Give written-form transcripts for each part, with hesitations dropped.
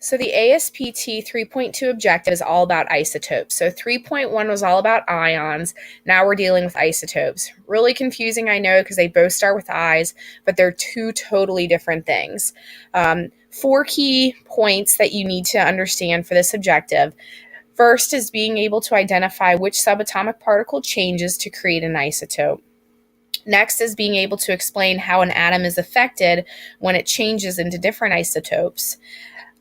So the ASPT 3.2 objective is all about isotopes. So 3.1 was all about ions. Now we're dealing with isotopes. Really confusing, I know, because they both start with I's, but they're two totally different things. Four key points that you need to understand for this objective. First is being able to identify which subatomic particle changes to create an isotope. Next is being able to explain how an atom is affected when it changes into different isotopes.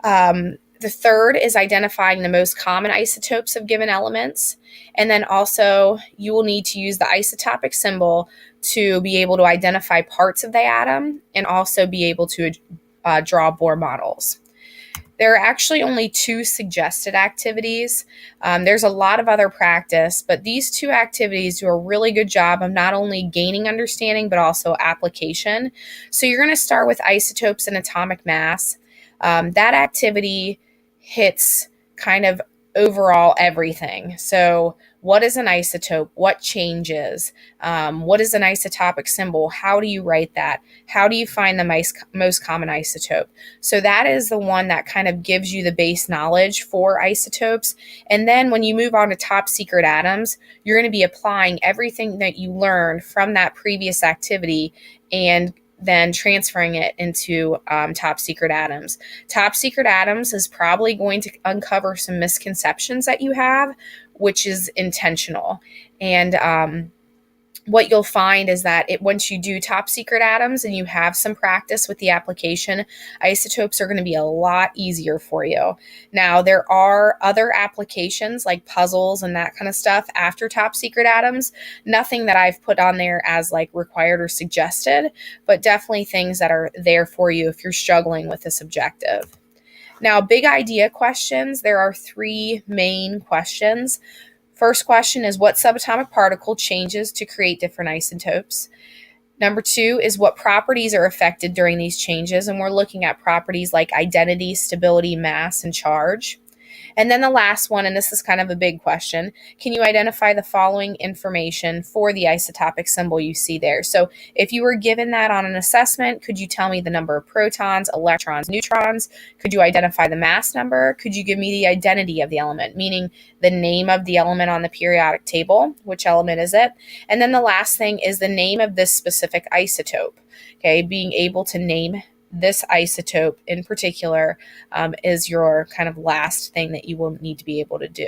The third is identifying the most common isotopes of given elements. And then also you will need to use the isotopic symbol to be able to identify parts of the atom and also be able to draw Bohr models. There are actually only two suggested activities. There's a lot of other practice, but these two activities do a really good job of not only gaining understanding, but also application. So you're going to start with isotopes and atomic mass. That activity hits kind of overall everything. So what is an isotope? What changes? What is an isotopic symbol? How do you write that? How do you find the most common isotope? So that is the one that kind of gives you the base knowledge for isotopes. And then when you move on to top secret atoms, you're going to be applying everything that you learned from that previous activity and then transferring it into top secret atoms. Top secret atoms is probably going to uncover some misconceptions that you have, which is intentional. And what you'll find is that once you do top secret atoms and you have some practice with the application, isotopes are going to be a lot easier for you. Now, there are other applications like puzzles and that kind of stuff after top secret atoms. Nothing that I've put on there as like required or suggested, but definitely things that are there for you if you're struggling with this objective. Now, big idea questions, there are three main questions. First question is what subatomic particle changes to create different isotopes? Number two is what properties are affected during these changes, and we're looking at properties like identity, stability, mass, and charge. And then the last one, and this is kind of a big question, can you identify the following information for the isotopic symbol you see there? So if you were given that on an assessment, could you tell me the number of protons, electrons, neutrons? Could you identify the mass number? Could you give me the identity of the element, meaning the name of the element on the periodic table? Which element is it? And then the last thing is the name of this specific isotope. Okay, being able to name this isotope in particular is your kind of last thing that you will need to be able to do.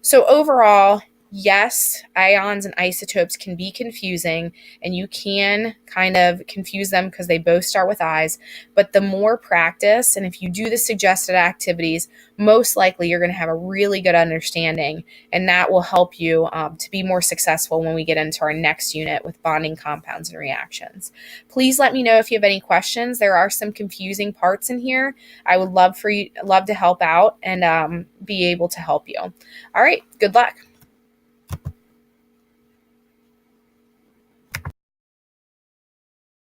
So overall, yes, ions and isotopes can be confusing, and you can kind of confuse them because they both start with I's, but the more practice, and if you do the suggested activities, most likely you're going to have a really good understanding, and that will help you to be more successful when we get into our next unit with bonding compounds and reactions. Please let me know if you have any questions. There are some confusing parts in here. I would love to help out and be able to help you. All right, good luck.